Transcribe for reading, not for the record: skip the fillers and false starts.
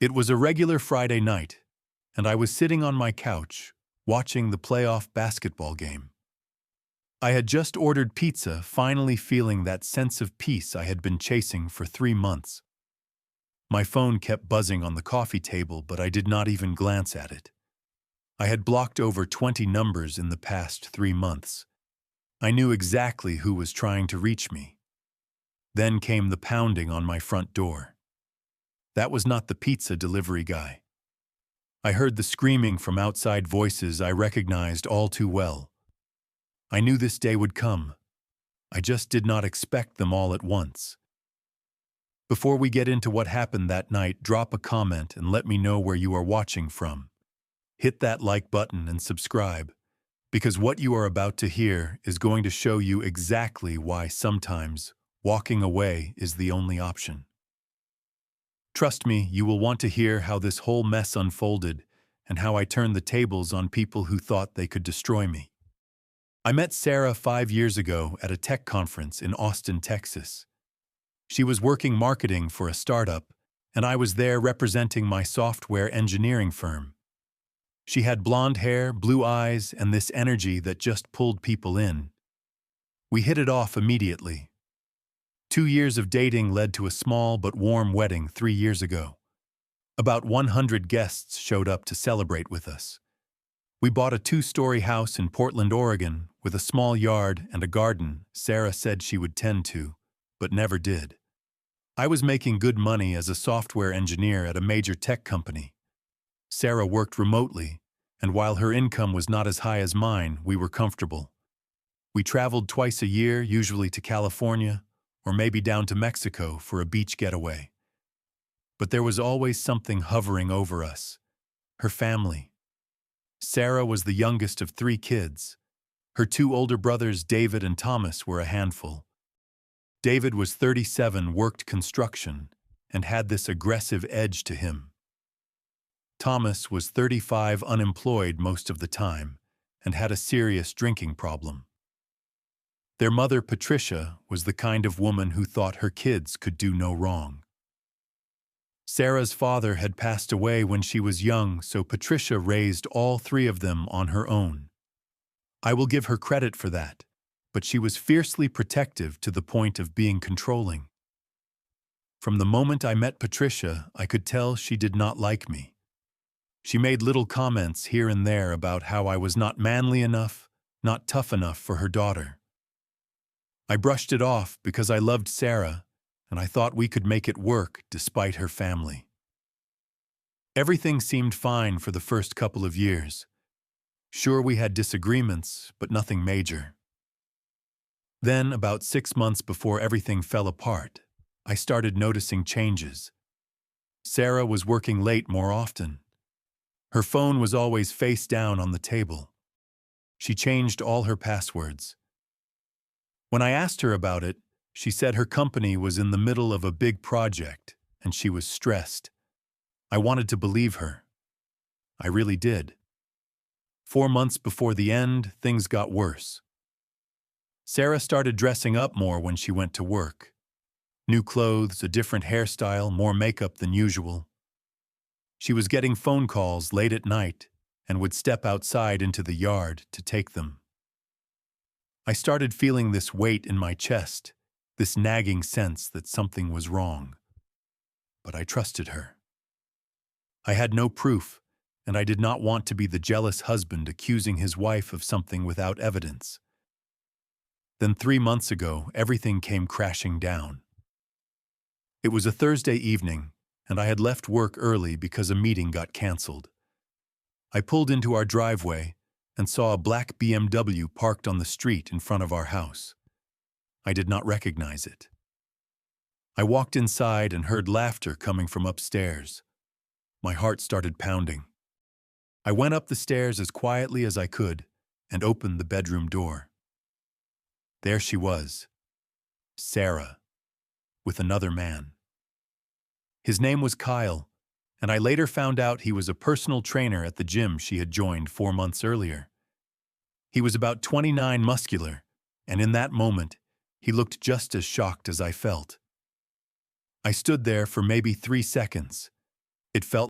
It was a regular Friday night, and I was sitting on my couch, watching the playoff basketball game. I had just ordered pizza, finally feeling that sense of peace I had been chasing for 3 months. My phone kept buzzing on the coffee table, but I did not even glance at it. I had blocked over 20 numbers in the past 3 months. I knew exactly who was trying to reach me. Then came the pounding on my front door. That was not the pizza delivery guy. I heard the screaming from outside voices I recognized all too well. I knew this day would come. I just did not expect them all at once. Before we get into what happened that night, drop a comment and let me know where you are watching from. Hit that like button and subscribe, because what you are about to hear is going to show you exactly why sometimes walking away is the only option. Trust me, you will want to hear how this whole mess unfolded and how I turned the tables on people who thought they could destroy me. I met Sarah 5 years ago at a tech conference in Austin, Texas. She was working marketing for a startup, and I was there representing my software engineering firm. She had blonde hair, blue eyes, and this energy that just pulled people in. We hit it off immediately. 2 years of dating led to a small but warm wedding 3 years ago. About 100 guests showed up to celebrate with us. We bought a 2-story house in Portland, Oregon, with a small yard and a garden Sarah said she would tend to, but never did. I was making good money as a software engineer at a major tech company. Sarah worked remotely, and while her income was not as high as mine, we were comfortable. We traveled twice a year, usually to California, or maybe down to Mexico for a beach getaway. But there was always something hovering over us: her family. Sarah was the youngest of 3 kids. Her 2 older brothers, David and Thomas, were a handful. David was 37, worked construction, and had this aggressive edge to him. Thomas was 35, unemployed most of the time, and had a serious drinking problem. Their mother, Patricia, was the kind of woman who thought her kids could do no wrong. Sarah's father had passed away when she was young, so Patricia raised all 3 of them on her own. I will give her credit for that, but she was fiercely protective to the point of being controlling. From the moment I met Patricia, I could tell she did not like me. She made little comments here and there about how I was not manly enough, not tough enough for her daughter. I brushed it off because I loved Sarah, and I thought we could make it work despite her family. Everything seemed fine for the first couple of years. Sure, we had disagreements, but nothing major. Then, about 6 months before everything fell apart, I started noticing changes. Sarah was working late more often. Her phone was always face down on the table. She changed all her passwords. When I asked her about it, she said her company was in the middle of a big project, and she was stressed. I wanted to believe her. I really did. 4 months before the end, things got worse. Sarah started dressing up more when she went to work. New clothes, a different hairstyle, more makeup than usual. She was getting phone calls late at night and would step outside into the yard to take them. I started feeling this weight in my chest, this nagging sense that something was wrong. But I trusted her. I had no proof, and I did not want to be the jealous husband accusing his wife of something without evidence. Then 3 months ago, everything came crashing down. It was a Thursday evening, and I had left work early because a meeting got canceled. I pulled into our driveway and saw a black BMW parked on the street in front of our house. I did not recognize it. I walked inside and heard laughter coming from upstairs. My heart started pounding. I went up the stairs as quietly as I could and opened the bedroom door. There she was, Sarah, with another man. His name was Kyle, and I later found out he was a personal trainer at the gym she had joined 4 months earlier. He was about 29, muscular, and in that moment, he looked just as shocked as I felt. I stood there for maybe 3 seconds, It felt